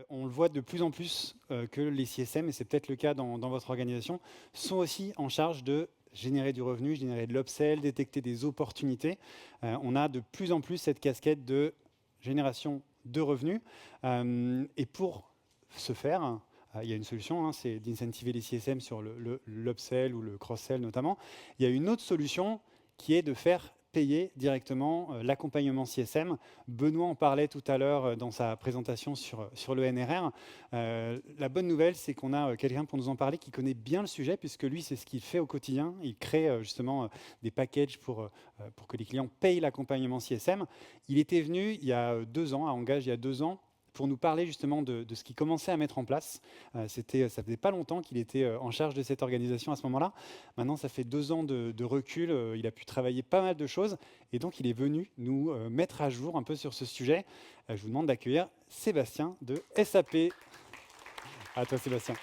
On le voit de plus en plus que les CSM, et c'est peut-être le cas dans votre organisation, sont aussi en charge de générer du revenu, générer de l'upsell, détecter des opportunités. On a de plus en plus cette casquette de génération de revenus. Et pour ce faire, il y a une solution, hein, c'est d'incentiver les CSM sur l'upsell ou le cross-sell notamment. Il y a une autre solution qui est de faire payer directement l'accompagnement CSM. Benoît en parlait tout à l'heure dans sa présentation sur le NRR. La bonne nouvelle, c'est qu'on a quelqu'un pour nous en parler qui connaît bien le sujet, puisque lui, c'est ce qu'il fait au quotidien. Il crée justement des packages pour que les clients payent l'accompagnement CSM. Il était venu il y a 2 ans, à Engage il y a 2 ans, pour nous parler justement de ce qu'il commençait à mettre en place. Ça faisait pas longtemps qu'il était en charge de cette organisation à ce moment-là. Maintenant, ça fait 2 ans de recul. Il a pu travailler pas mal de choses. Et donc, il est venu nous mettre à jour un peu sur ce sujet. Je vous demande d'accueillir Sébastien de SAP. À toi, Sébastien.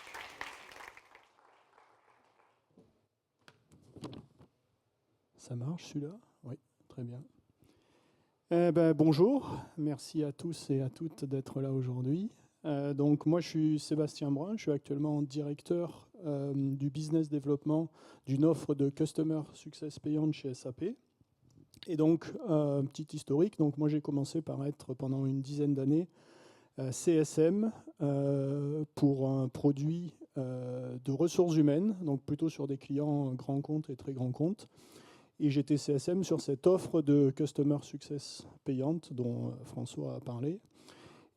Ça marche celui-là? Oui, très bien. Bonjour, merci à tous et à toutes d'être là aujourd'hui. Donc moi je suis Sébastien Brun, je suis actuellement directeur du business développement d'une offre de Customer Success payante chez SAP. Et donc petit historique, donc moi j'ai commencé par être pendant une dizaine d'années CSM pour un produit de ressources humaines, donc plutôt sur des clients grands comptes et très grands comptes. Et j'étais CSM sur cette offre de Customer Success payante dont François a parlé.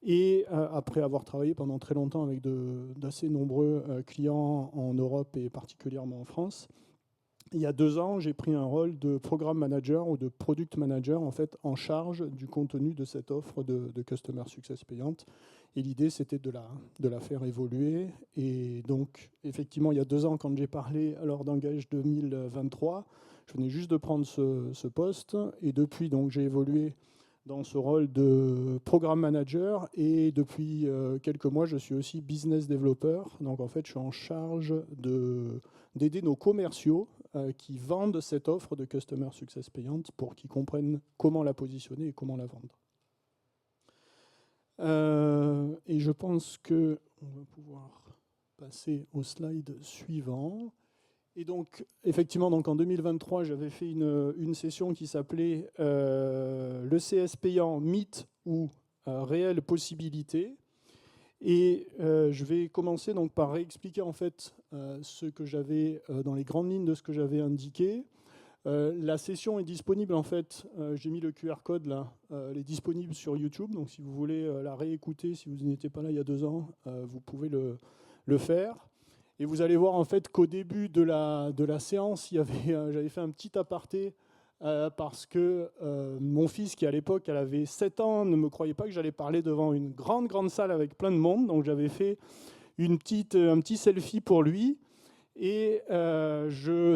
Et après avoir travaillé pendant très longtemps avec d'assez nombreux clients en Europe et particulièrement en France, il y a 2 ans, j'ai pris un rôle de programme manager ou de product manager en fait en charge du contenu de cette offre de Customer Success payante. Et l'idée, c'était de la faire évoluer. Et donc, effectivement, il y a 2 ans, quand j'ai parlé lors d'Engage 2023, je venais juste de prendre ce poste. Et depuis, donc, j'ai évolué dans ce rôle de programme manager. Et depuis quelques mois, je suis aussi business developer. Donc, en fait, je suis en charge d'aider nos commerciaux qui vendent cette offre de Customer Success payante pour qu'ils comprennent comment la positionner et comment la vendre. Et je pense qu'on va pouvoir passer au slide suivant. Et donc, effectivement, donc en 2023, j'avais fait une session qui s'appelait le CS payant, mythe ou réelle possibilité. Et je vais commencer donc par réexpliquer en fait ce que j'avais dans les grandes lignes de ce que j'avais indiqué. La session est disponible en fait, j'ai mis le QR code là, elle est disponible sur YouTube, donc si vous voulez la réécouter, si vous n'étiez pas là il y a 2 ans, vous pouvez le faire. Et vous allez voir en fait qu'au début de la séance, j'avais fait un petit aparté parce que mon fils qui à l'époque elle avait 7 ans ne me croyait pas que j'allais parler devant une grande salle avec plein de monde, donc j'avais fait un petit selfie pour lui. Et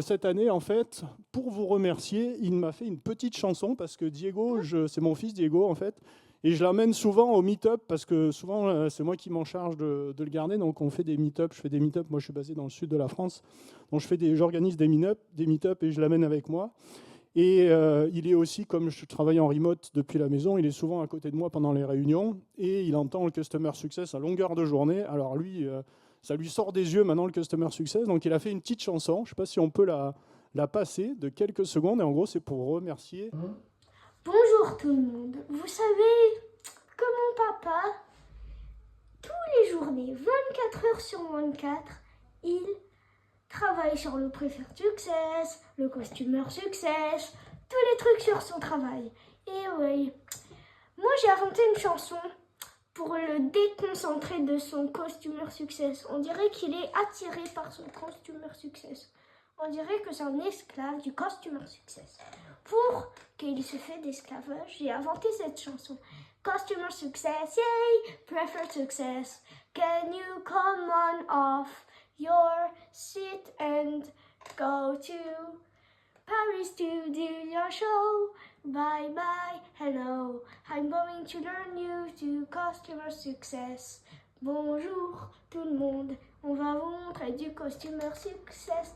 cette année, en fait, pour vous remercier, il m'a fait une petite chanson parce que Diego, c'est mon fils Diego, en fait, et je l'amène souvent au meet-up parce que souvent, c'est moi qui m'en charge de le garder. Donc, on fait des meet-up. Je fais des meet-up. Moi, je suis basé dans le sud de la France. Donc, j'organise des meet-up et je l'amène avec moi. Et il est aussi, comme je travaille en remote depuis la maison, il est souvent à côté de moi pendant les réunions et il entend le Customer Success à longueur de journée. Alors lui, ça lui sort des yeux maintenant le Customer Success. Donc il a fait une petite chanson. Je ne sais pas si on peut la passer de quelques secondes. Et en gros, c'est pour remercier. Bonjour tout le monde. Vous savez que mon papa, tous les journées, 24 heures sur 24, il travaille sur le Preferred Success, le Customer Success, tous les trucs sur son travail. Et oui, moi j'ai inventé une chanson pour le déconcentrer de son Customer Success. On dirait qu'il est attiré par son Customer Success. On dirait que c'est un esclave du Customer Success. Pour qu'il se fait d'esclavage, j'ai inventé cette chanson. Customer Success, yay! Preferred Success. Can you come on off your seat and go to Paris to do your show? Bye bye, hello. I'm going to learn you to Customer Success. Bonjour tout le monde. On va vous montrer du Customer Success.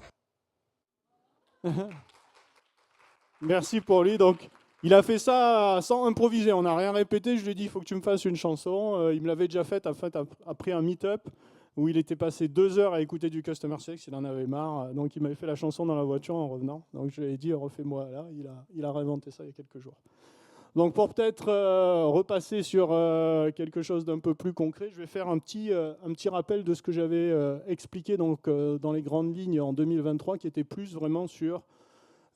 Merci pour lui. Donc, Il a fait ça sans improviser, on n'a rien répété. Je lui ai dit, il faut que tu me fasses une chanson. Il me l'avait déjà faite après un meet-up où il était passé 2 heures à écouter du Customer Success, il en avait marre. Donc il m'avait fait la chanson dans la voiture en revenant. Donc je lui ai dit, refais-moi là. Il a réinventé ça il y a quelques jours. Donc pour peut-être repasser sur quelque chose d'un peu plus concret, je vais faire un petit rappel de ce que j'avais expliqué donc, dans les grandes lignes en 2023, qui était plus vraiment sur...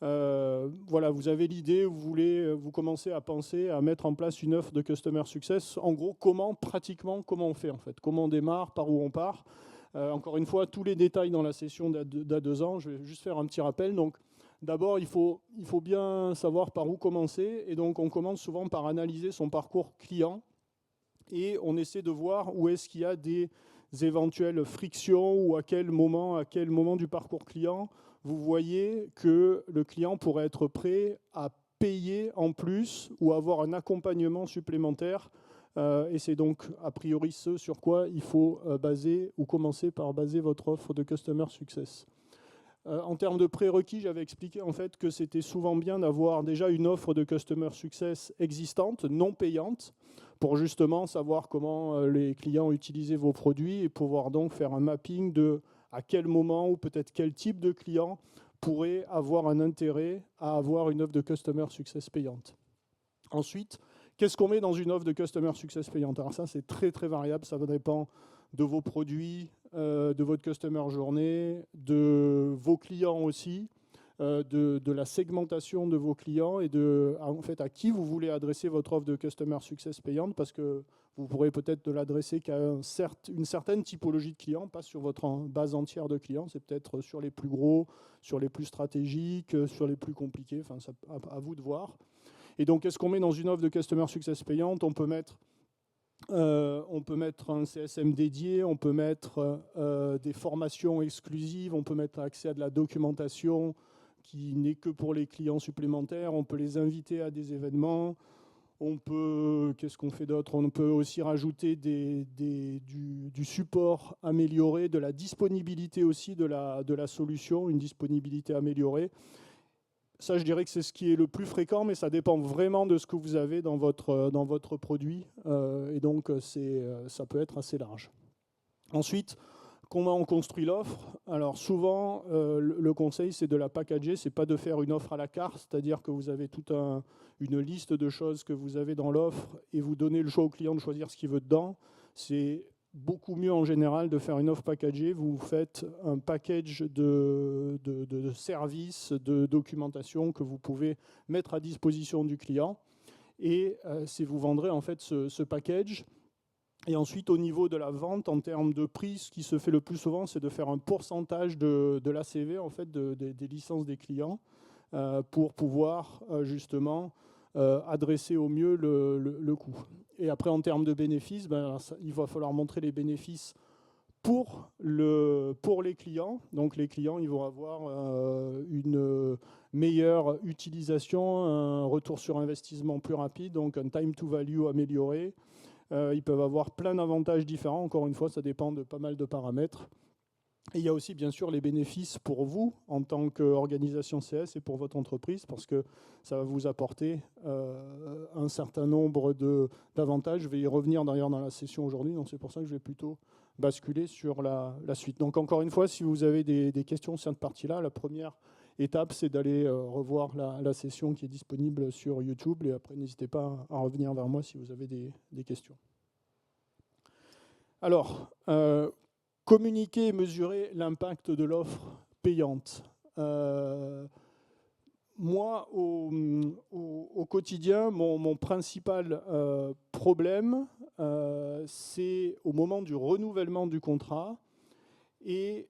voilà, vous avez l'idée, vous commencez à penser à mettre en place une offre de Customer Success. En gros, pratiquement, comment on fait en fait, comment on démarre, par où on part. Encore une fois, tous les détails dans la session d'à 2 ans. Je vais juste faire un petit rappel. Donc, d'abord, il faut bien savoir par où commencer. Et donc, on commence souvent par analyser son parcours client et on essaie de voir où est-ce qu'il y a des éventuelles frictions ou à quel moment du parcours client vous voyez que le client pourrait être prêt à payer en plus ou avoir un accompagnement supplémentaire. Et c'est donc a priori ce sur quoi il faut baser ou commencer par baser votre offre de Customer Success. En termes de prérequis, j'avais expliqué en fait que c'était souvent bien d'avoir déjà une offre de Customer Success existante, non payante, pour justement savoir comment les clients utilisaient vos produits et pouvoir donc faire un mapping de à quel moment ou peut-être quel type de client pourrait avoir un intérêt à avoir une offre de Customer Success payante. Ensuite, qu'est-ce qu'on met dans une offre de Customer Success payante? Alors ça, c'est très très variable, ça dépend de vos produits, de votre Customer Journey, de vos clients aussi, de la segmentation de vos clients et en fait, à qui vous voulez adresser votre offre de Customer Success payante, parce que vous pourrez peut-être l'adresser qu'à une certaine typologie de clients, pas sur votre base entière de clients, c'est peut-être sur les plus gros, sur les plus stratégiques, sur les plus compliqués, enfin, à vous de voir. Et donc, qu'est-ce qu'on met dans une offre de Customer Success payante? On peut mettre un CSM dédié, on peut mettre des formations exclusives, on peut mettre accès à de la documentation qui n'est que pour les clients supplémentaires, on peut les inviter à des événements, qu'est-ce qu'on fait d'autre? On peut aussi rajouter du support amélioré, de la disponibilité aussi de la solution, une disponibilité améliorée. Ça, je dirais que c'est ce qui est le plus fréquent, mais ça dépend vraiment de ce que vous avez dans votre produit. Et donc, ça peut être assez large. Ensuite, comment on construit l'offre? Alors souvent, le conseil, c'est de la packager. Ce n'est pas de faire une offre à la carte, c'est-à-dire que vous avez toute une liste de choses que vous avez dans l'offre et vous donnez le choix au client de choisir ce qu'il veut dedans. C'est beaucoup mieux en général de faire une offre packagée. Vous faites un package de services, de documentation que vous pouvez mettre à disposition du client. Et vous vendrez en fait ce package. Et ensuite, au niveau de la vente, en termes de prix, ce qui se fait le plus souvent, c'est de faire un pourcentage de l'ACV, en fait, des licences des clients, pour pouvoir justement adresser au mieux le coût. Et après, en termes de bénéfices, il va falloir montrer les bénéfices pour les clients. Donc les clients, ils vont avoir une meilleure utilisation, un retour sur investissement plus rapide, donc un time to value amélioré. Ils peuvent avoir plein d'avantages différents. Encore une fois, ça dépend de pas mal de paramètres. Et il y a aussi bien sûr les bénéfices pour vous en tant qu'organisation CS et pour votre entreprise, parce que ça va vous apporter un certain nombre d'avantages. Je vais y revenir d'ailleurs dans la session aujourd'hui, donc c'est pour ça que je vais plutôt basculer sur la suite. Donc encore une fois, si vous avez des questions sur cette partie-là, la première étape, c'est d'aller revoir la session qui est disponible sur YouTube, et après n'hésitez pas à revenir vers moi si vous avez des questions. Alors, communiquer et mesurer l'impact de l'offre payante. Moi, au quotidien, mon principal problème, c'est au moment du renouvellement du contrat. Et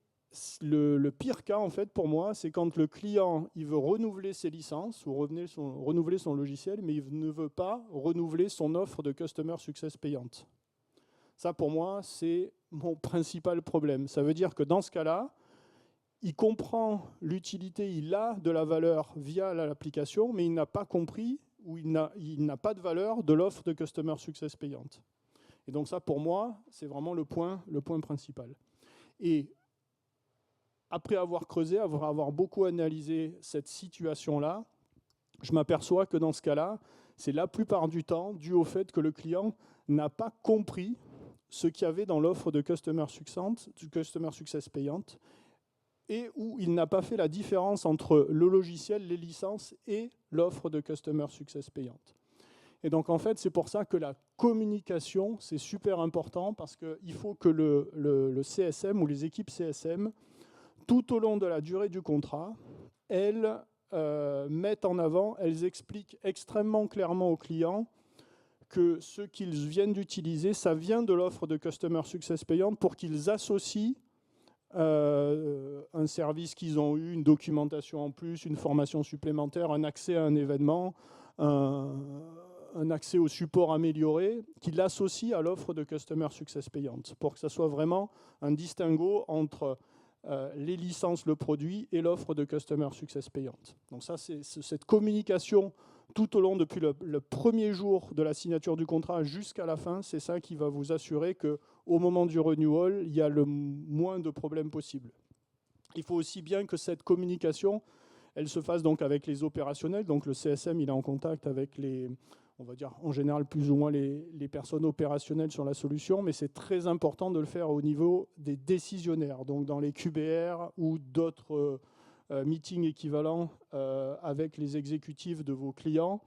le pire cas, en fait, pour moi, c'est quand le client il veut renouveler ses licences ou renouveler son logiciel, mais il ne veut pas renouveler son offre de Customer Success payante. Ça, pour moi, c'est mon principal problème. Ça veut dire que dans ce cas-là, il comprend l'utilité, il a de la valeur via l'application, mais il n'a pas compris ou il n'a pas de valeur de l'offre de Customer Success payante. Et donc ça, pour moi, c'est vraiment le point principal. Et après avoir creusé, avoir beaucoup analysé cette situation-là, je m'aperçois que dans ce cas-là, c'est la plupart du temps dû au fait que le client n'a pas compris ce qu'il y avait dans l'offre de Customer Success payante, et où il n'a pas fait la différence entre le logiciel, les licences et l'offre de Customer Success payante. Et donc en fait, c'est pour ça que la communication, c'est super important, parce qu'il faut que le CSM ou les équipes CSM, tout au long de la durée du contrat, elles mettent en avant, elles expliquent extrêmement clairement aux clients que ce qu'ils viennent d'utiliser, ça vient de l'offre de Customer Success payante, pour qu'ils associent un service qu'ils ont eu, une documentation en plus, une formation supplémentaire, un accès à un événement, un accès au support amélioré, qu'ils l'associent à l'offre de Customer Success payante, pour que ça soit vraiment un distinguo entre les licences, le produit et l'offre de Customer Success payante. Donc ça, c'est cette communication tout au long, depuis le premier jour de la signature du contrat jusqu'à la fin, c'est ça qui va vous assurer qu'au moment du renewal, il y a le moins de problèmes possible. Il faut aussi bien que cette communication, elle se fasse donc avec les opérationnels. Donc le CSM, il est en contact avec les, on va dire en général plus ou moins les personnes opérationnelles sur la solution, mais c'est très important de le faire au niveau des décisionnaires, donc dans les QBR ou d'autres meetings équivalents avec les exécutifs de vos clients.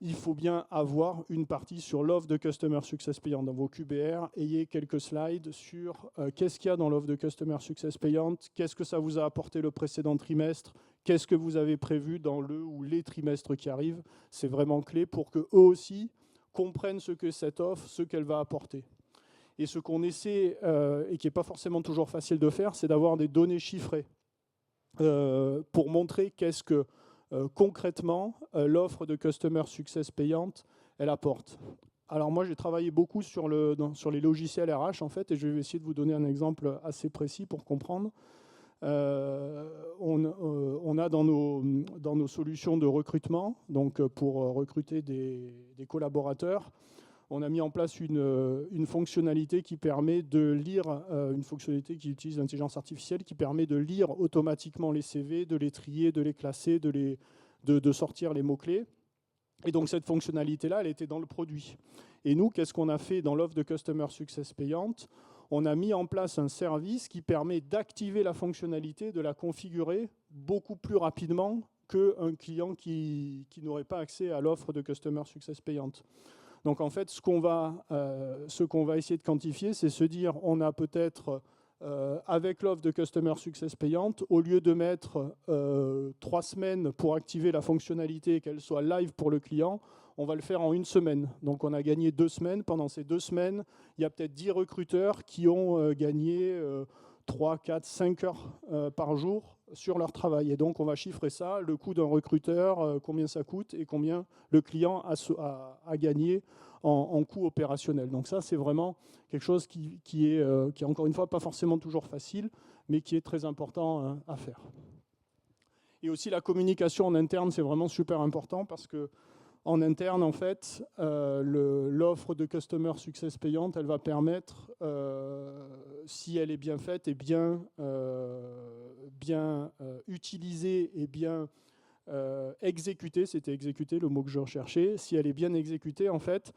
Il faut bien avoir une partie sur l'offre de Customer Success payante. Dans vos QBR, ayez quelques slides sur qu'est-ce qu'il y a dans l'offre de Customer Success payante, qu'est-ce que ça vous a apporté le précédent trimestre, qu'est-ce que vous avez prévu dans le ou les trimestres qui arrivent. C'est vraiment clé pour qu'eux aussi comprennent ce que cette offre, ce qu'elle va apporter. Et ce qu'on essaie, et qui n'est pas forcément toujours facile de faire, c'est d'avoir des données chiffrées pour montrer qu'est-ce que concrètement l'offre de Customer Success payante, elle apporte. Alors moi, j'ai travaillé beaucoup sur les logiciels RH, en fait, et je vais essayer de vous donner un exemple assez précis pour comprendre. On a dans nos solutions de recrutement, donc pour recruter des collaborateurs, on a mis en place une fonctionnalité qui permet de lire, une fonctionnalité qui utilise l'intelligence artificielle, qui permet de lire automatiquement les CV, de les trier, de les classer, de sortir les mots-clés. Et donc cette fonctionnalité-là, elle était dans le produit. Et nous, qu'est-ce qu'on a fait dans l'offre de Customer Success payante ? On a mis en place un service qui permet d'activer la fonctionnalité, de la configurer beaucoup plus rapidement qu'un client qui n'aurait pas accès à l'offre de Customer Success payante. Donc en fait, ce qu'on va essayer de quantifier, c'est se dire, on a peut-être, avec l'offre de Customer Success payante, au lieu de mettre 3 semaines pour activer la fonctionnalité et qu'elle soit live pour le client, on va le faire en 1 semaine. Donc on a gagné 2 semaines. Pendant ces 2 semaines, il y a peut-être 10 recruteurs qui ont gagné 3, 4, 5 heures par jour sur leur travail. Et donc on va chiffrer ça, le coût d'un recruteur, combien ça coûte et combien le client a gagné en coût opérationnel. Donc ça, c'est vraiment quelque chose qui est encore une fois pas forcément toujours facile, mais qui est très important à faire. Et aussi la communication en interne, c'est vraiment super important, parce que en interne, en fait, l'offre de Customer Success payante, elle va permettre, si elle est bien faite et bien utilisée et bien exécutée, c'était exécuter le mot que je recherchais, si elle est bien exécutée, en fait,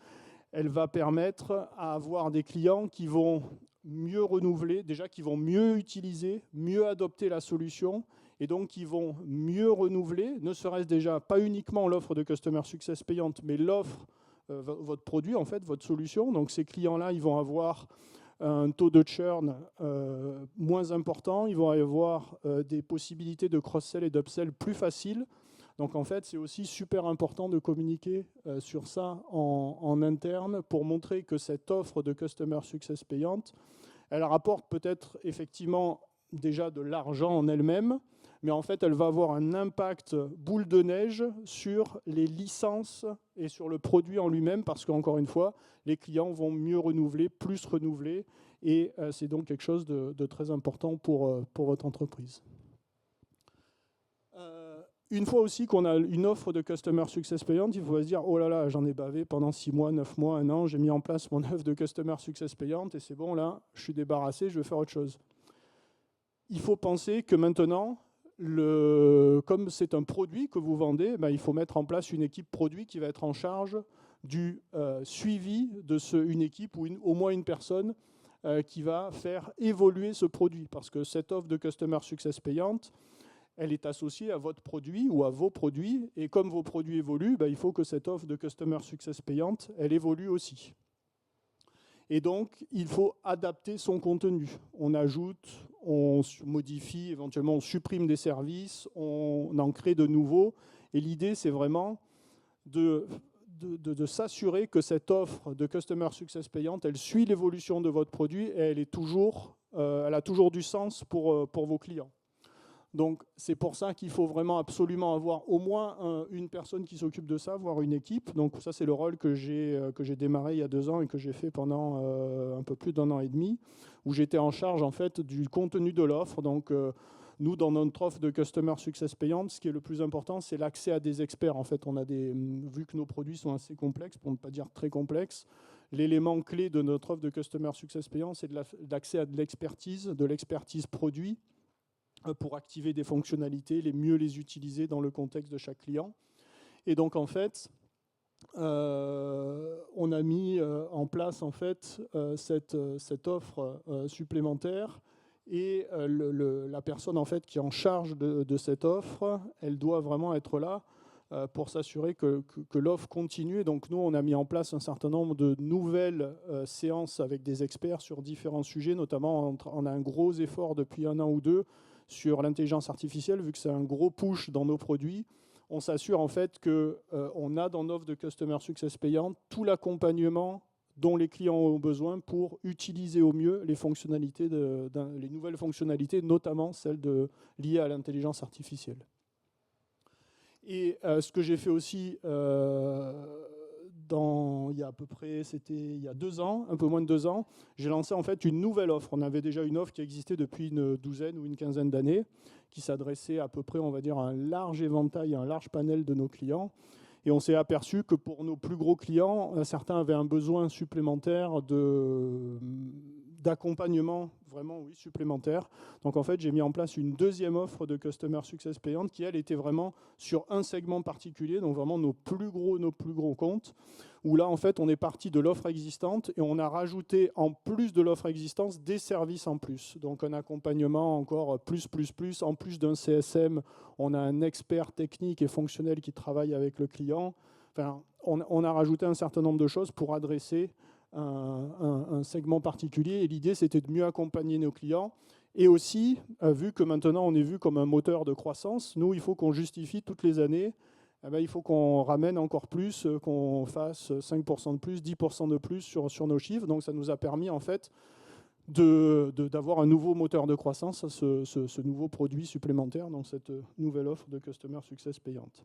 elle va permettre à avoir des clients qui vont mieux renouveler, déjà qui vont mieux utiliser, mieux adopter la solution, et donc qui vont mieux renouveler, ne serait-ce déjà pas uniquement l'offre de Customer Success payante, mais l'offre, votre produit, en fait, votre solution. Donc ces clients-là, ils vont avoir un taux de churn moins important, ils vont avoir des possibilités de cross-sell et d'upsell plus faciles. Donc en fait, c'est aussi super important de communiquer sur ça en interne pour montrer que cette offre de Customer Success payante, elle rapporte peut-être effectivement déjà de l'argent en elle-même, mais en fait, elle va avoir un impact boule de neige sur les licences et sur le produit en lui-même, parce qu'encore une fois, les clients vont mieux renouveler, plus renouveler, et c'est donc quelque chose de très important pour votre entreprise. Une fois aussi qu'on a une offre de Customer Success payante, il faut se dire, oh là là, j'en ai bavé pendant 6 mois, 9 mois, 1 an, j'ai mis en place mon offre de Customer Success payante, et c'est bon, là, je suis débarrassé, je vais faire autre chose. Il faut penser que maintenant, comme c'est un produit que vous vendez, il faut mettre en place une équipe produit qui va être en charge du suivi de une équipe ou au moins une personne qui va faire évoluer ce produit. Parce que cette offre de Customer Success payante, elle est associée à votre produit ou à vos produits. Et comme vos produits évoluent, il faut que cette offre de Customer Success payante, elle évolue aussi. Et donc, il faut adapter son contenu. On ajoute, on modifie, éventuellement on supprime des services, on en crée de nouveaux. Et l'idée, c'est vraiment de s'assurer que cette offre de Customer Success payante, elle suit l'évolution de votre produit et elle a toujours du sens pour vos clients. Donc c'est pour ça qu'il faut vraiment absolument avoir au moins une personne qui s'occupe de ça, voire une équipe. Donc ça, c'est le rôle que j'ai démarré il y a 2 ans et que j'ai fait pendant un peu plus d'1 an et demi, où j'étais en charge en fait du contenu de l'offre. Donc nous, dans notre offre de Customer Success payante, ce qui est le plus important, c'est l'accès à des experts. En fait, vu que nos produits sont assez complexes, pour ne pas dire très complexes, l'élément clé de notre offre de Customer Success payante, c'est l'accès à de l'expertise produit, pour activer des fonctionnalités, mieux les utiliser dans le contexte de chaque client. Et donc en fait, on a mis en place en fait cette offre supplémentaire, et la personne en fait qui est en charge de cette offre, elle doit vraiment être là pour s'assurer que l'offre continue. Et donc nous, on a mis en place un certain nombre de nouvelles séances avec des experts sur différents sujets, notamment on a un gros effort depuis 1 an ou 2 sur l'intelligence artificielle, vu que c'est un gros push dans nos produits. On s'assure en fait qu'on a dans l'offre de Customer Success payante tout l'accompagnement dont les clients ont besoin pour utiliser au mieux les fonctionnalités, les nouvelles fonctionnalités, notamment celles liées à l'intelligence artificielle. Et ce que j'ai fait aussi il y a à peu près, c'était il y a 2 ans, un peu moins de 2 ans, j'ai lancé en fait une nouvelle offre. On avait déjà une offre qui existait depuis une 12aine ou une 15aine d'années, qui s'adressait à peu près, on va dire, à un large éventail, un large panel de nos clients. Et on s'est aperçu que pour nos plus gros clients, certains avaient un besoin supplémentaire d'accompagnement, vraiment oui, supplémentaire. Donc en fait, j'ai mis en place une deuxième offre de Customer Success payante qui, elle, était vraiment sur un segment particulier, donc vraiment nos plus gros comptes, où là, en fait, on est parti de l'offre existante et on a rajouté, en plus de l'offre existante, des services en plus. Donc un accompagnement encore plus. En plus d'un CSM, on a un expert technique et fonctionnel qui travaille avec le client. Enfin, on a rajouté un certain nombre de choses pour adresser un segment particulier. Et l'idée, c'était de mieux accompagner nos clients. Et aussi, vu que maintenant on est vu comme un moteur de croissance, nous, il faut qu'on justifie toutes les années. Il faut qu'on ramène encore plus, qu'on fasse 5% de plus, 10% de plus sur nos chiffres. Donc ça nous a permis en fait d'avoir un nouveau moteur de croissance, ce nouveau produit supplémentaire dans cette nouvelle offre de Customer Success payante.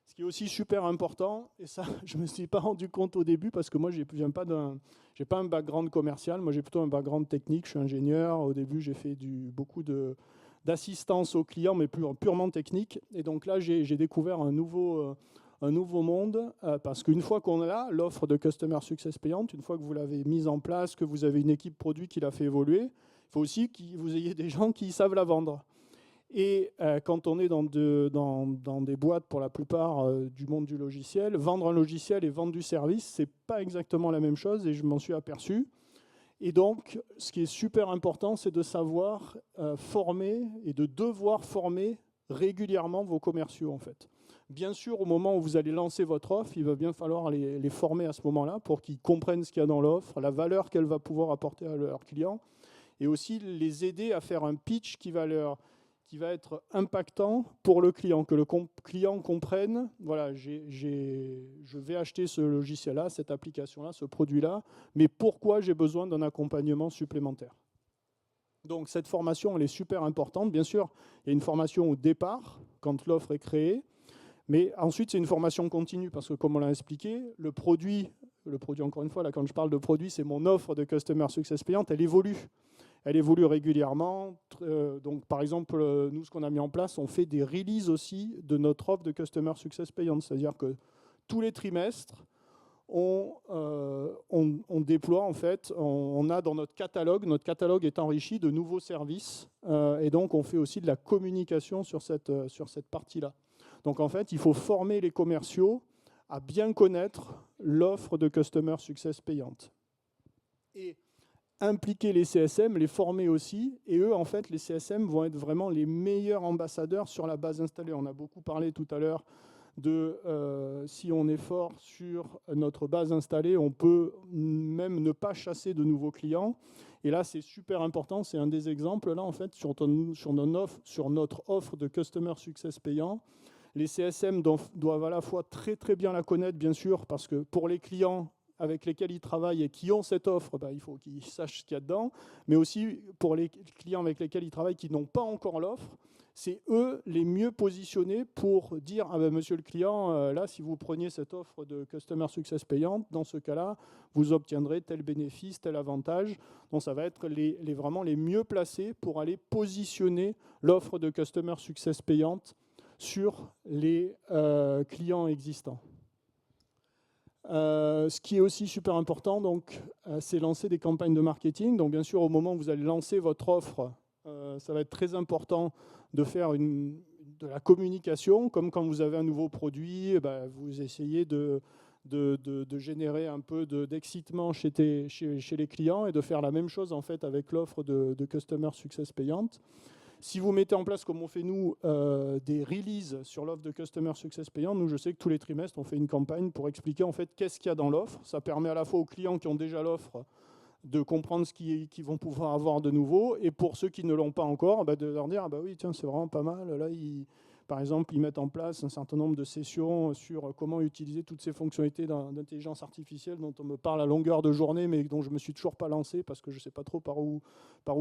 Ce qui est aussi super important, et ça je ne me suis pas rendu compte au début parce que moi je n'ai pas un background commercial, moi j'ai plutôt un background technique, je suis ingénieur. Au début j'ai fait beaucoup d'assistance aux clients, mais purement technique. Et donc là, j'ai découvert un nouveau monde, parce qu'une fois qu'on a l'offre de Customer Success payante, une fois que vous l'avez mise en place, que vous avez une équipe produit qui l'a fait évoluer, il faut aussi que vous ayez des gens qui savent la vendre. Et quand on est dans des boîtes, pour la plupart du monde du logiciel, vendre un logiciel et vendre du service, ce n'est pas exactement la même chose, et je m'en suis aperçu. Et donc, ce qui est super important, c'est de savoir former et de devoir former régulièrement vos commerciaux, en fait. Bien sûr, au moment où vous allez lancer votre offre, il va bien falloir les former à ce moment-là pour qu'ils comprennent ce qu'il y a dans l'offre, la valeur qu'elle va pouvoir apporter à leurs clients, et aussi les aider à faire un pitch qui va être impactant pour le client, que le client comprenne, voilà, je vais acheter ce logiciel-là, cette application-là, ce produit-là, mais pourquoi j'ai besoin d'un accompagnement supplémentaire. Donc cette formation, elle est super importante. Bien sûr, il y a une formation au départ, quand l'offre est créée, mais ensuite c'est une formation continue, parce que comme on l'a expliqué, le produit, encore une fois, là quand je parle de produit, c'est mon offre de Customer Success payante, elle évolue. Elle évolue régulièrement. Donc, par exemple, nous, ce qu'on a mis en place, on fait des releases aussi de notre offre de Customer Success payante. C'est-à-dire que tous les trimestres, on déploie en fait, on a dans notre catalogue est enrichi de nouveaux services et donc on fait aussi de la communication sur cette partie-là. Donc en fait, il faut former les commerciaux à bien connaître l'offre de Customer Success payante. Et impliquer les CSM, les former aussi, et eux, en fait, les CSM vont être vraiment les meilleurs ambassadeurs sur la base installée. On a beaucoup parlé tout à l'heure de si on est fort sur notre base installée, on peut même ne pas chasser de nouveaux clients. Et là, c'est super important, c'est un des exemples, là, en fait, sur notre offre de Customer Success payant. Les CSM doivent à la fois très très bien la connaître, bien sûr, parce que pour les clients avec lesquels ils travaillent et qui ont cette offre, il faut qu'ils sachent ce qu'il y a dedans, mais aussi pour les clients avec lesquels ils travaillent qui n'ont pas encore l'offre, c'est eux les mieux positionnés pour dire monsieur le client, là, si vous preniez cette offre de Customer Success payante, dans ce cas-là, vous obtiendrez tel bénéfice, tel avantage. Donc ça va être vraiment les mieux placés pour aller positionner l'offre de Customer Success payante sur les clients existants. Ce qui est aussi super important, donc, c'est lancer des campagnes de marketing. Donc bien sûr, au moment où vous allez lancer votre offre, ça va être très important de faire de la communication, comme quand vous avez un nouveau produit, vous essayez de générer un peu d'excitement chez les clients et de faire la même chose en fait avec l'offre de Customer Success payante. Si vous mettez en place, comme on fait nous, des releases sur l'offre de Customer Success payant, nous, je sais que tous les trimestres, on fait une campagne pour expliquer en fait qu'est-ce qu'il y a dans l'offre. Ça permet à la fois aux clients qui ont déjà l'offre de comprendre ce qu'ils vont pouvoir avoir de nouveau, et pour ceux qui ne l'ont pas encore, de leur dire oui, tiens, c'est vraiment pas mal. Là, par exemple, ils mettent en place un certain nombre de sessions sur comment utiliser toutes ces fonctionnalités d'intelligence artificielle dont on me parle à longueur de journée, mais dont je ne me suis toujours pas lancé parce que je ne sais pas trop par où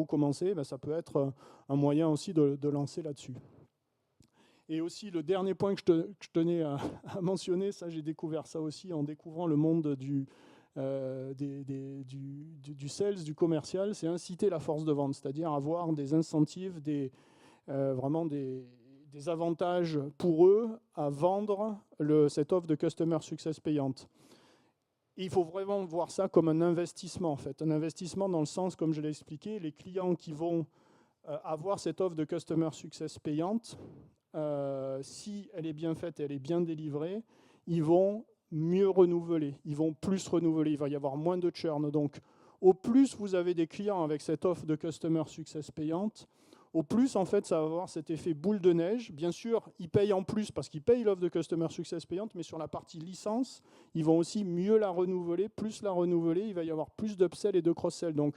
commencer. Ça peut être un moyen aussi de lancer là-dessus. Et aussi, le dernier point que je tenais à mentionner, ça j'ai découvert ça aussi en découvrant le monde du sales, du commercial, c'est inciter la force de vente, c'est-à-dire avoir des incentives, vraiment des avantages pour eux à vendre cette offre de Customer Success payante. Et il faut vraiment voir ça comme un investissement, en fait. Un investissement dans le sens, comme je l'ai expliqué, les clients qui vont avoir cette offre de Customer Success payante, si elle est bien faite et elle est bien délivrée, ils vont mieux renouveler, ils vont plus renouveler, il va y avoir moins de churn. Donc, au plus vous avez des clients avec cette offre de Customer Success payante, au plus, en fait, ça va avoir cet effet boule de neige. Bien sûr, ils payent en plus parce qu'ils payent l'offre de Customer Success payante, mais sur la partie licence, ils vont aussi mieux la renouveler. Plus la renouveler, il va y avoir plus d'upsell et de cross-sell. Donc,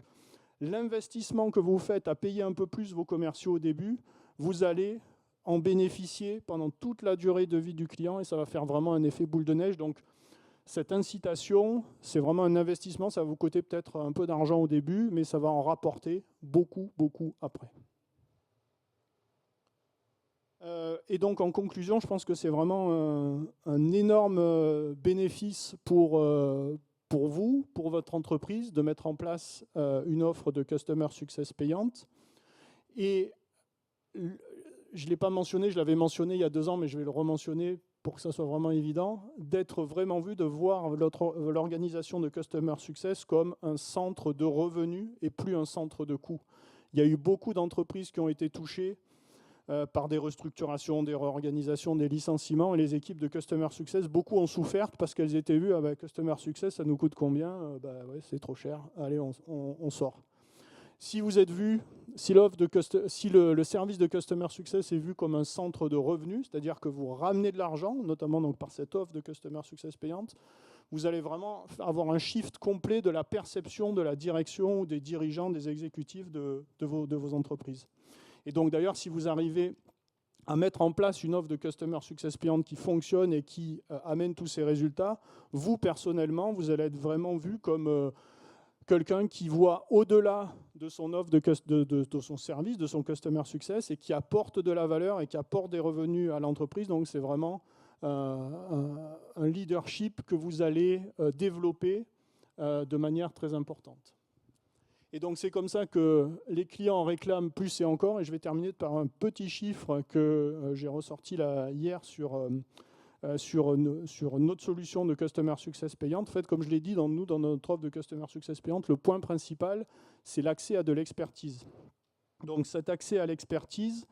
l'investissement que vous faites à payer un peu plus vos commerciaux au début, vous allez en bénéficier pendant toute la durée de vie du client et ça va faire vraiment un effet boule de neige. Donc, cette incitation, c'est vraiment un investissement. Ça va vous coûter peut-être un peu d'argent au début, mais ça va en rapporter beaucoup, beaucoup après. Et donc, en conclusion, je pense que c'est vraiment un énorme bénéfice pour vous, pour votre entreprise, de mettre en place une offre de Customer Success payante. Et je ne l'ai pas mentionné, je l'avais mentionné il y a 2 ans, mais je vais le rementionner pour que ça soit vraiment évident, d'être vraiment vu, de voir l'organisation de Customer Success comme un centre de revenus et plus un centre de coûts. Il y a eu beaucoup d'entreprises qui ont été touchées par des restructurations, des réorganisations, des licenciements, et les équipes de Customer Success, beaucoup ont souffert parce qu'elles étaient vues, Customer Success, ça nous coûte combien? Ouais, c'est trop cher, allez, on sort. Si vous êtes vu, si le service de Customer Success est vu comme un centre de revenus, c'est-à-dire que vous ramenez de l'argent, notamment donc par cette offre de Customer Success payante, vous allez vraiment avoir un shift complet de la perception de la direction ou des dirigeants, des exécutifs de vos entreprises. Et donc d'ailleurs, si vous arrivez à mettre en place une offre de Customer Success payante qui fonctionne et qui amène tous ces résultats, vous, personnellement, vous allez être vraiment vu comme quelqu'un qui voit au-delà de son offre, de son service, de son Customer Success, et qui apporte de la valeur et qui apporte des revenus à l'entreprise. Donc c'est vraiment un leadership que vous allez développer de manière très importante. Et donc c'est comme ça que les clients en réclament plus et encore. Et je vais terminer par un petit chiffre que j'ai ressorti hier sur sur notre solution de Customer Success payante. En fait, comme je l'ai dit, dans notre offre de Customer Success payante, le point principal, c'est l'accès à de l'expertise. Donc cet accès à l'expertise,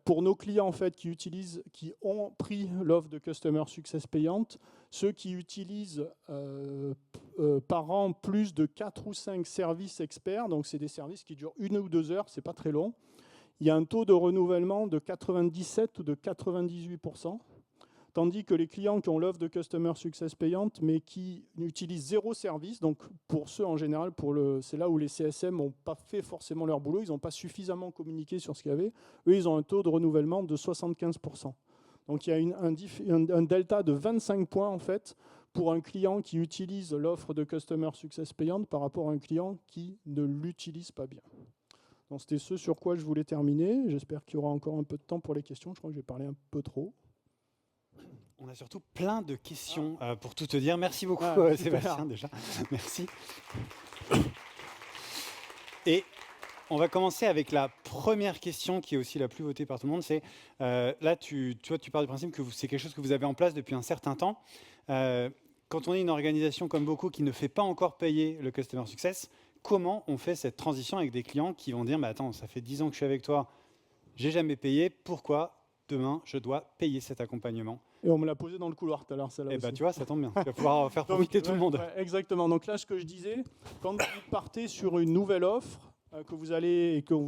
pour nos clients en fait, qui ont pris l'offre de Customer Success payante, ceux qui utilisent par an plus de 4 ou 5 services experts, donc c'est des services qui durent 1 ou 2 heures, c'est pas très long, il y a un taux de renouvellement de 97 ou de 98%. Tandis que les clients qui ont l'offre de Customer Success payante, mais qui utilisent 0 service, donc pour ceux en général, c'est là où les CSM n'ont pas fait forcément leur boulot, ils n'ont pas suffisamment communiqué sur ce qu'il y avait, eux, ils ont un taux de renouvellement de 75%. Donc il y a un delta de 25 points, en fait, pour un client qui utilise l'offre de Customer Success payante par rapport à un client qui ne l'utilise pas bien. Donc c'était ce sur quoi je voulais terminer. J'espère qu'il y aura encore un peu de temps pour les questions. Je crois que j'ai parlé un peu trop. On a surtout plein de questions pour tout te dire. Merci beaucoup, Sébastien, déjà. Merci. Et on va commencer avec la première question qui est aussi la plus votée par tout le monde. C'est là, tu pars du principe que c'est quelque chose que vous avez en place depuis un certain temps. Quand on est une organisation comme beaucoup qui ne fait pas encore payer le Customer Success, comment on fait cette transition avec des clients qui vont dire « Attends, ça fait 10 ans que je suis avec toi, j'ai jamais payé, pourquoi demain je dois payer cet accompagnement ?» Et on me l'a posé dans le couloir tout à l'heure, celle-là aussi. Tu vois, ça tombe bien. Tu vas pouvoir faire profiter tout le monde. Ouais, exactement. Donc là, ce que je disais, quand vous partez sur une nouvelle offre, que vous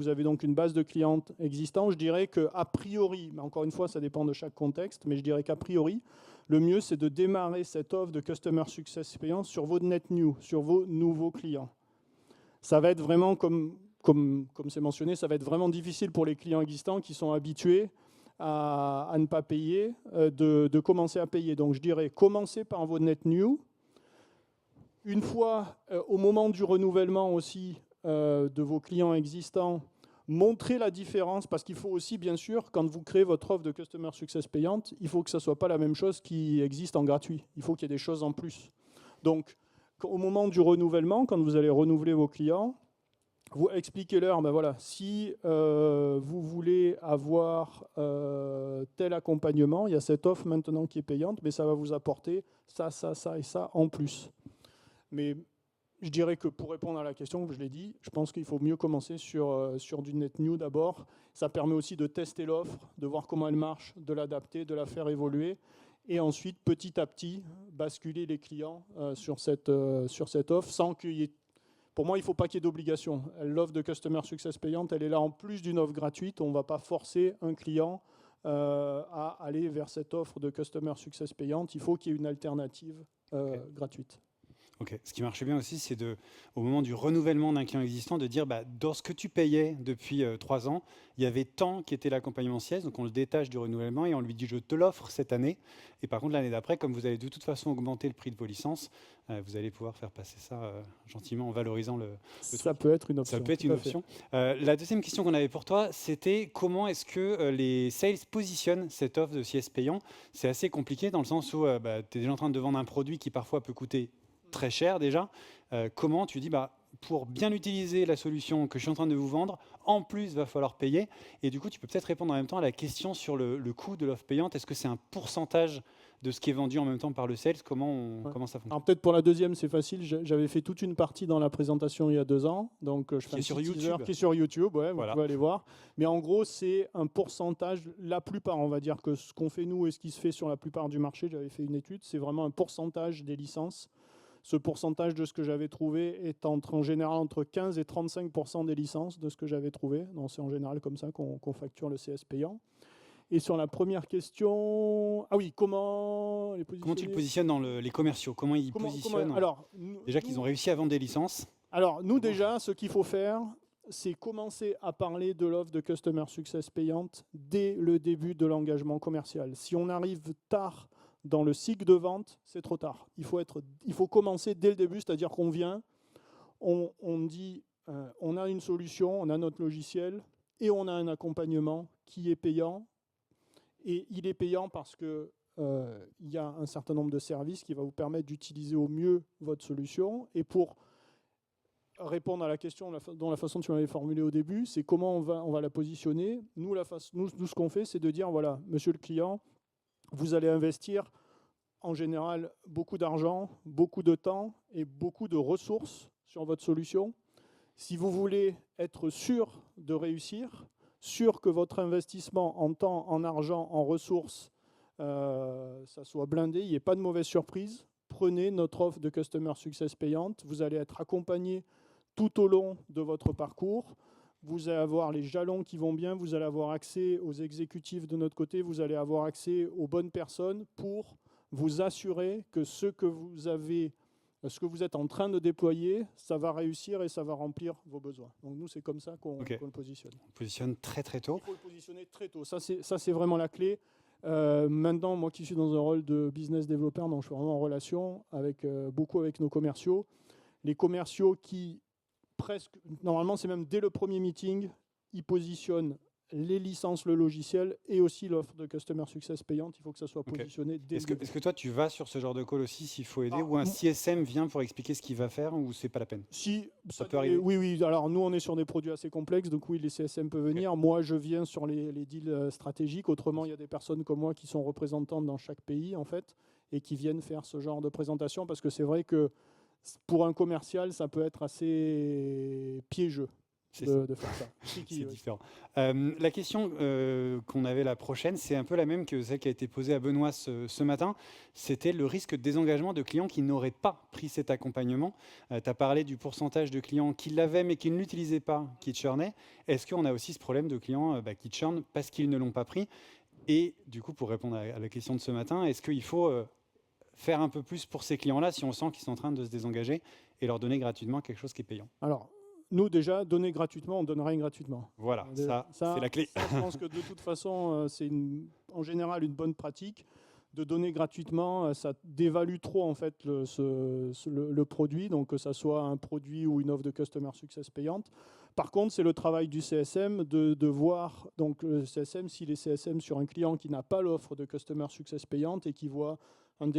avez donc une base de clients existants, je dirais qu'a priori, mais encore une fois, ça dépend de chaque contexte, mais je dirais qu'à priori, le mieux, c'est de démarrer cette offre de Customer Success payant sur vos net new, sur vos nouveaux clients. Ça va être vraiment, comme c'est mentionné, ça va être vraiment difficile pour les clients existants qui sont habitués à ne pas payer, de commencer à payer. Donc je dirais, commencez par vos net new. Une fois, au moment du renouvellement aussi de vos clients existants, montrez la différence, parce qu'il faut aussi, bien sûr, quand vous créez votre offre de Customer Success payante, il faut que ça ne soit pas la même chose qui existe en gratuit. Il faut qu'il y ait des choses en plus. Donc, au moment du renouvellement, quand vous allez renouveler vos clients, vous expliquez-leur, voilà, si vous voulez avoir tel accompagnement, il y a cette offre maintenant qui est payante, mais ça va vous apporter ça, ça, ça et ça en plus. Mais je dirais que pour répondre à la question, je l'ai dit, je pense qu'il faut mieux commencer sur du net new d'abord. Ça permet aussi de tester l'offre, de voir comment elle marche, de l'adapter, de la faire évoluer. Et ensuite, petit à petit, basculer les clients sur cette offre sans qu'il y ait... Pour moi, il ne faut pas qu'il y ait d'obligation. L'offre de Customer Success payante, elle est là en plus d'une offre gratuite. On ne va pas forcer un client à aller vers cette offre de Customer Success payante. Il faut qu'il y ait une alternative gratuite. Ok. Ce qui marche bien aussi, c'est au moment du renouvellement d'un client existant, de dire dans ce que tu payais depuis 3 ans, il y avait tant qui était l'accompagnement siège, donc on le détache du renouvellement et on lui dit je te l'offre cette année. Et par contre, l'année d'après, comme vous allez de toute façon augmenter le prix de vos licences, vous allez pouvoir faire passer ça gentiment en valorisant le ça peut être une option. Ça peut être une option. La deuxième question qu'on avait pour toi, c'était comment est-ce que les sales positionnent cette offre de CS payant? C'est assez compliqué dans le sens où tu es déjà en train de vendre un produit qui parfois peut coûter très cher déjà. Comment tu dis pour bien utiliser la solution que je suis en train de vous vendre, en plus il va falloir payer. Et du coup, tu peux peut-être répondre en même temps à la question sur le coût de l'offre payante. Est-ce que c'est un pourcentage de ce qui est vendu en même temps par le sales? Comment ça fonctionne? Alors peut-être pour la deuxième, c'est facile. J'avais fait toute une partie dans la présentation il y a 2 ans. Donc je fais qui est sur YouTube. Qui est sur YouTube, ouais, voilà. Vous pouvez aller voir. Mais en gros, c'est un pourcentage. La plupart, on va dire que ce qu'on fait nous et ce qui se fait sur la plupart du marché, j'avais fait une étude, c'est vraiment un pourcentage des licences. Ce pourcentage de ce que j'avais trouvé est en général entre 15 et 35% des licences de ce que j'avais trouvé. Donc c'est en général comme ça qu'on facture le CS payant. Et sur la première question, comment les positionner? Comment tu le positionnes dans les commerciaux? Comment ils positionnent? Alors, déjà qu'ils ont réussi à vendre des licences. Alors nous déjà, ce qu'il faut faire, c'est commencer à parler de l'offre de Customer Success payante dès le début de l'engagement commercial. Si on arrive tard dans le cycle de vente, c'est trop tard. Il faut commencer dès le début, c'est-à-dire qu'on vient, on dit, on a une solution, on a notre logiciel et on a un accompagnement qui est payant. Et il est payant parce qu'il y a un certain nombre de services qui va vous permettre d'utiliser au mieux votre solution. Et pour répondre à la question dont la façon dont tu m'avais formulé au début, c'est comment on va la positionner. Nous, ce qu'on fait, c'est de dire, voilà, monsieur le client, vous allez investir en général beaucoup d'argent, beaucoup de temps et beaucoup de ressources sur votre solution. Si vous voulez être sûr de réussir, sûr que votre investissement en temps, en argent, en ressources, ça soit blindé, il n'y ait pas de mauvaise surprise, prenez notre offre de Customer Success payante. Vous allez être accompagné tout au long de votre parcours. Vous allez avoir les jalons qui vont bien, vous allez avoir accès aux exécutifs de notre côté, vous allez avoir accès aux bonnes personnes pour vous assurer que ce que vous êtes en train de déployer, ça va réussir et ça va remplir vos besoins. Donc nous, c'est comme ça qu'on le positionne. On positionne très très tôt. Il faut le positionner très tôt. Ça, c'est vraiment la clé. Maintenant, moi qui suis dans un rôle de business développeur, donc je suis vraiment en relation beaucoup avec nos commerciaux. Les commerciaux qui normalement c'est même dès le premier meeting, ils positionnent les licences, le logiciel et aussi l'offre de Customer Success payante. Il faut que ça soit positionné dès le début. Est-ce que toi, tu vas sur ce genre de call aussi s'il faut aider, ou un CSM vient pour expliquer ce qu'il va faire, ou c'est pas la peine? Si, ça peut arriver. Oui. Alors nous, on est sur des produits assez complexes, donc oui, les CSM peuvent venir. Moi, je viens sur les deals stratégiques. Autrement, il y a des personnes comme moi qui sont représentantes dans chaque pays, en fait, et qui viennent faire ce genre de présentation, parce que c'est vrai que pour un commercial, ça peut être assez piégeux. De faire ça. C'est différent. La question qu'on avait la prochaine, c'est un peu la même que celle qui a été posée à Benoît ce matin. C'était le risque de désengagement de clients qui n'auraient pas pris cet accompagnement. Tu as parlé du pourcentage de clients qui l'avaient mais qui ne l'utilisaient pas, qui churnaient. Est-ce qu'on a aussi ce problème de clients qui churnent parce qu'ils ne l'ont pas pris? Et du coup, pour répondre à la question de ce matin, est-ce qu'il faut faire un peu plus pour ces clients-là si on sent qu'ils sont en train de se désengager et leur donner gratuitement quelque chose qui est payant? Alors, nous, déjà, donner gratuitement, on donne rien gratuitement. Voilà, ça c'est la clé. Je pense que de toute façon, c'est en général une bonne pratique. De donner gratuitement, ça dévalue trop en fait le produit, donc que ça soit un produit ou une offre de Customer Success payante. Par contre, c'est le travail du CSM de voir, donc le CSM, s'il est CSM sur un client qui n'a pas l'offre de Customer Success payante et qui voit un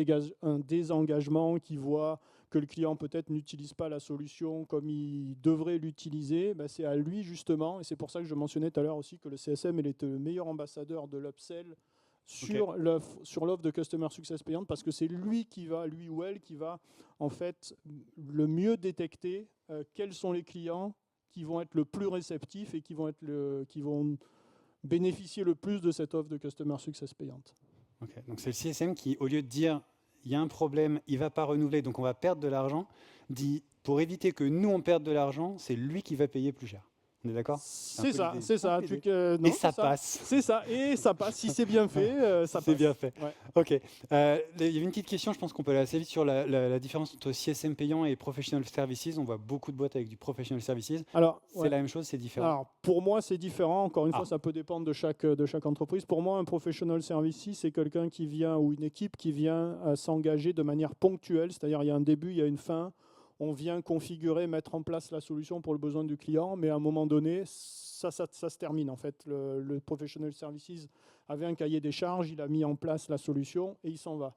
désengagement, qui voit que le client peut-être n'utilise pas la solution comme il devrait l'utiliser, ben c'est à lui justement, et c'est pour ça que je mentionnais tout à l'heure aussi que le CSM est le meilleur ambassadeur de l'upsell sur l'offre de Customer Success payante, parce que c'est lui ou elle qui va en fait le mieux détecter quels sont les clients qui vont être le plus réceptifs et qui vont bénéficier le plus de cette offre de Customer Success payante. Donc c'est le CSM qui, au lieu de dire il y a un problème, il ne va pas renouveler, donc on va perdre de l'argent, dit pour éviter que nous on perde de l'argent, c'est lui qui va payer plus cher. On est d'accord? C'est ça. Et ça passe. C'est ça, et ça passe. Si c'est bien fait, ça passe. C'est bien fait. Ouais. Ok. Il y avait une petite question, je pense qu'on peut aller assez vite sur la différence entre CSM payant et Professional Services. On voit beaucoup de boîtes avec du Professional Services. Alors, c'est la même chose, c'est différent? Alors, pour moi, c'est différent. Encore une fois, ça peut dépendre de chaque entreprise. Pour moi, un Professional Services, c'est quelqu'un qui vient, ou une équipe qui vient s'engager de manière ponctuelle. C'est-à-dire, il y a un début, il y a une fin. On vient configurer, mettre en place la solution pour le besoin du client, mais à un moment donné, ça se termine. En fait, le Professional Services avait un cahier des charges, il a mis en place la solution et il s'en va.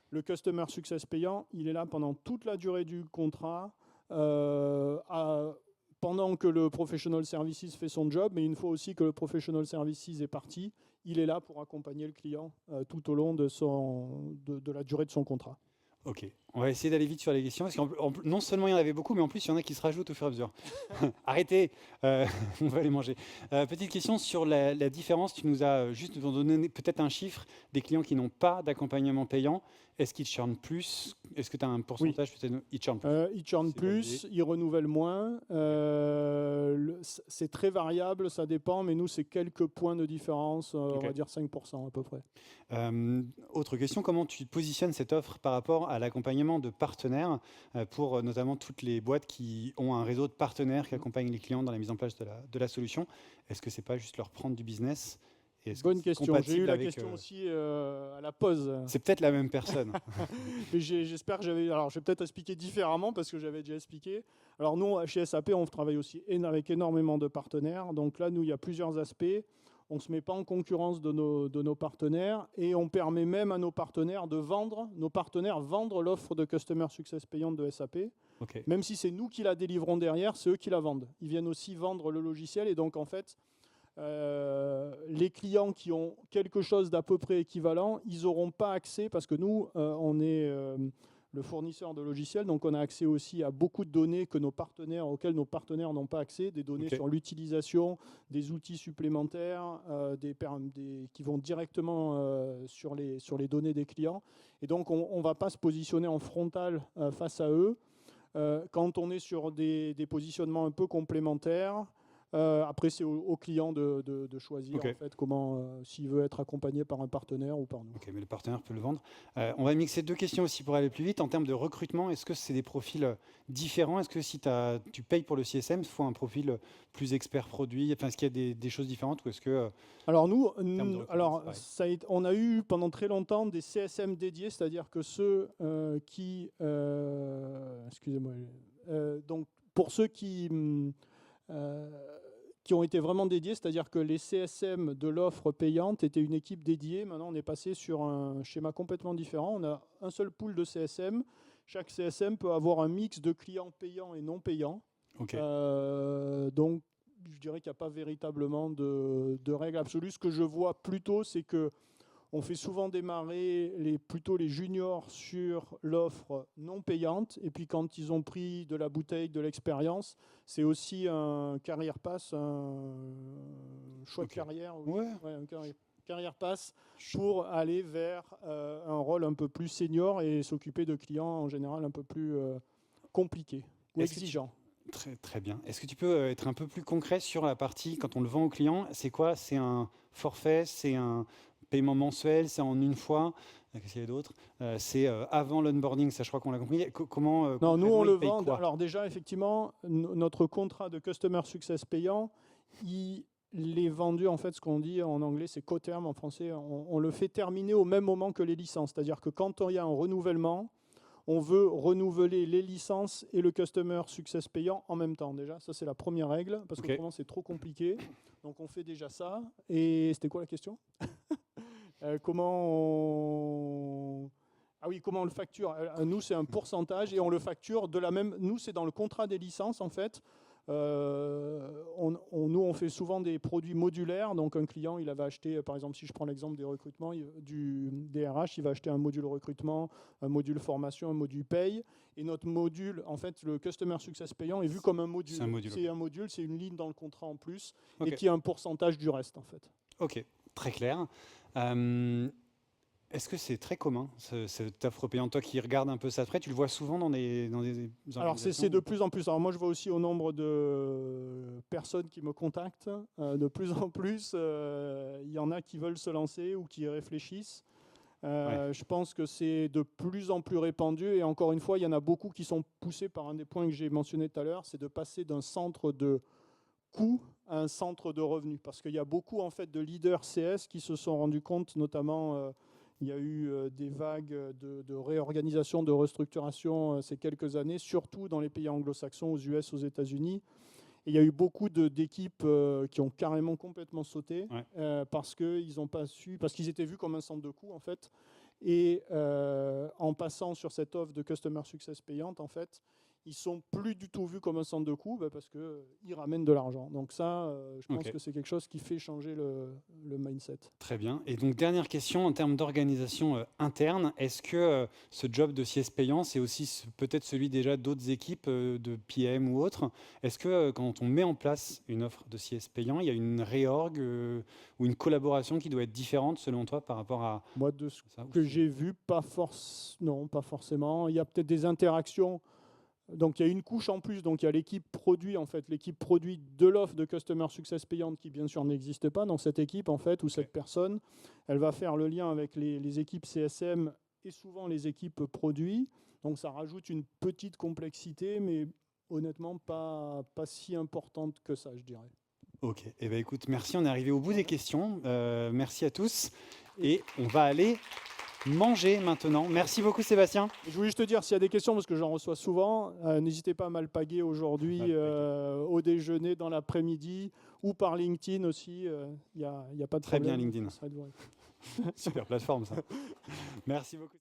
Le Customer Success payant, il est là pendant toute la durée du contrat, pendant que le Professional Services fait son job, mais une fois aussi que le Professional Services est parti, il est là pour accompagner le client tout au long de la durée de son contrat. Ok, on va essayer d'aller vite sur les questions, parce que non seulement il y en avait beaucoup, mais en plus il y en a qui se rajoutent au fur et à mesure. Arrêtez, on va les manger. Petite question sur la différence, tu nous as juste donné peut-être un chiffre des clients qui n'ont pas d'accompagnement payant. Est-ce qu'ils churnent plus? Est-ce que tu as un pourcentage? Oui. Peut-être ils churnent plus. Ils churnent plus, ils renouvellent moins. C'est très variable, ça dépend, mais nous, c'est quelques points de différence, on va dire 5% à peu près. Autre question, comment tu positionnes cette offre par rapport à l'accompagnement de partenaires pour notamment toutes les boîtes qui ont un réseau de partenaires qui accompagnent les clients dans la mise en place de la solution? Est-ce que ce n'est pas juste leur prendre du business? Bonne question. J'ai eu la question aussi à la pause. C'est peut-être la même personne. J'espère que alors, je vais peut-être expliquer différemment parce que j'avais déjà expliqué. Alors, nous, chez SAP, on travaille aussi avec énormément de partenaires. Donc là, nous, il y a plusieurs aspects. On ne se met pas en concurrence de nos partenaires et on permet même à nos partenaires vendre l'offre de Customer Success payante de SAP. Okay. Même si c'est nous qui la délivrons derrière, c'est eux qui la vendent. Ils viennent aussi vendre le logiciel et donc, en fait, Les clients qui ont quelque chose d'à peu près équivalent, ils n'auront pas accès, parce que nous, on est le fournisseur de logiciels, donc on a accès aussi à beaucoup de données auxquelles nos partenaires n'ont pas accès, des données sur l'utilisation, des outils supplémentaires, qui vont directement sur les données des clients. Et donc on ne va pas se positionner en frontal face à eux. Quand on est sur des positionnements un peu complémentaires, après c'est au client de choisir en fait, comment, s'il veut être accompagné par un partenaire ou par nous. Ok, mais le partenaire peut le vendre. On va mixer 2 questions aussi pour aller plus vite. En termes de recrutement, est-ce que c'est des profils différents? Est-ce que si tu payes pour le CSM, il faut un profil plus expert produit? Enfin, est-ce qu'il y a des choses différentes ou est-ce que alors nous, on a eu pendant très longtemps des CSM dédiés, c'est-à-dire que ceux excusez-moi, donc pour ceux qui ont été vraiment dédiés, c'est-à-dire que les CSM de l'offre payante étaient une équipe dédiée. Maintenant, on est passé sur un schéma complètement différent. On a un seul pool de CSM. Chaque CSM peut avoir un mix de clients payants et non payants. Donc, je dirais qu'il n'y a pas véritablement de règle absolue. Ce que je vois plutôt, c'est que on fait souvent démarrer plutôt les juniors sur l'offre non payante. Et puis quand ils ont pris de la bouteille, de l'expérience, c'est aussi un carrière pass, un choix de carrière. Un carrière pass pour aller vers un rôle un peu plus senior et s'occuper de clients en général un peu plus compliqués ou exigeants. Très, très bien. Est-ce que tu peux être un peu plus concret sur la partie, quand on le vend au client, c'est quoi? C'est un forfait? C'est un paiement mensuel? C'est en une fois? Qu'est-ce qu'il y a d'autre? C'est avant l'onboarding, ça je crois qu'on l'a compris. Comment non, nous on le vend. Alors déjà, effectivement, notre contrat de Customer Success payant, il est vendu, en fait, ce qu'on dit en anglais, c'est co-terme, en français, on le fait terminer au même moment que les licences. C'est-à-dire que quand il y a un renouvellement, on veut renouveler les licences et le Customer Success payant en même temps. Déjà, ça c'est la première règle, parce que autrement c'est trop compliqué. Donc on fait déjà ça. Et c'était quoi la question? Comment on le facture? Nous, c'est un pourcentage et on le facture de la même... Nous, c'est dans le contrat des licences, en fait. Nous, on fait souvent des produits modulaires. Donc, un client, il avait acheté, par exemple, si je prends l'exemple des recrutements, des RH, il va acheter un module recrutement, un module formation, un module paye. Et notre module, en fait, le Customer Success payant est vu comme un module. C'est un module, c'est une ligne dans le contrat en plus et qui a un pourcentage du reste, en fait. Ok, très clair. Est-ce que c'est très commun, cette offre payante? Toi qui regardes un peu ça de près, tu le vois souvent dans des Alors c'est de plus en plus. Alors moi je vois aussi au nombre de personnes qui me contactent, de plus en plus, il y en a qui veulent se lancer ou qui réfléchissent. Je pense que c'est de plus en plus répandu et encore une fois, il y en a beaucoup qui sont poussés par un des points que j'ai mentionné tout à l'heure, c'est de passer d'un centre de coût à un centre de revenus. Parce qu'il y a beaucoup en fait de leaders CS qui se sont rendus compte, notamment il y a eu des vagues de réorganisation, de restructuration ces quelques années, surtout dans les pays anglo-saxons, aux US, aux États-Unis. Et il y a eu beaucoup d'équipes qui ont carrément complètement sauté parce qu'ils n'ont pas su, parce qu'ils étaient vus comme un centre de coût en fait. Et en passant sur cette offre de Customer Success payante, en fait, ils sont plus du tout vus comme un centre de coût parce qu'ils ramènent de l'argent. Donc ça, je pense que c'est quelque chose qui fait changer le mindset. Très bien. Et donc, dernière question, en termes d'organisation interne, est-ce que ce job de CS payant, c'est aussi peut-être celui déjà d'autres équipes de PM ou autres? Est-ce que quand on met en place une offre de CS payant, il y a une réorg ou une collaboration qui doit être différente selon toi par rapport à... Moi, de ce que j'ai vu, non, pas forcément. Il y a peut-être des interactions. Donc il y a une couche en plus, donc il y a l'équipe produit, en fait, l'équipe produit de l'offre de Customer Success payante qui bien sûr n'existe pas dans cette équipe en fait, où cette personne, elle va faire le lien avec les équipes CSM et souvent les équipes produits. Donc ça rajoute une petite complexité, mais honnêtement pas si importante que ça, je dirais. Ok, eh bien, écoute, merci, on est arrivé au bout des questions. Merci à tous et on va aller manger maintenant. Merci beaucoup Sébastien. Je voulais juste te dire, s'il y a des questions, parce que j'en reçois souvent, n'hésitez pas à m'alpaguer aujourd'hui au déjeuner, dans l'après-midi, ou par LinkedIn aussi. Il y a pas de Très problème. bien LinkedIn. Super plateforme ça. Merci beaucoup.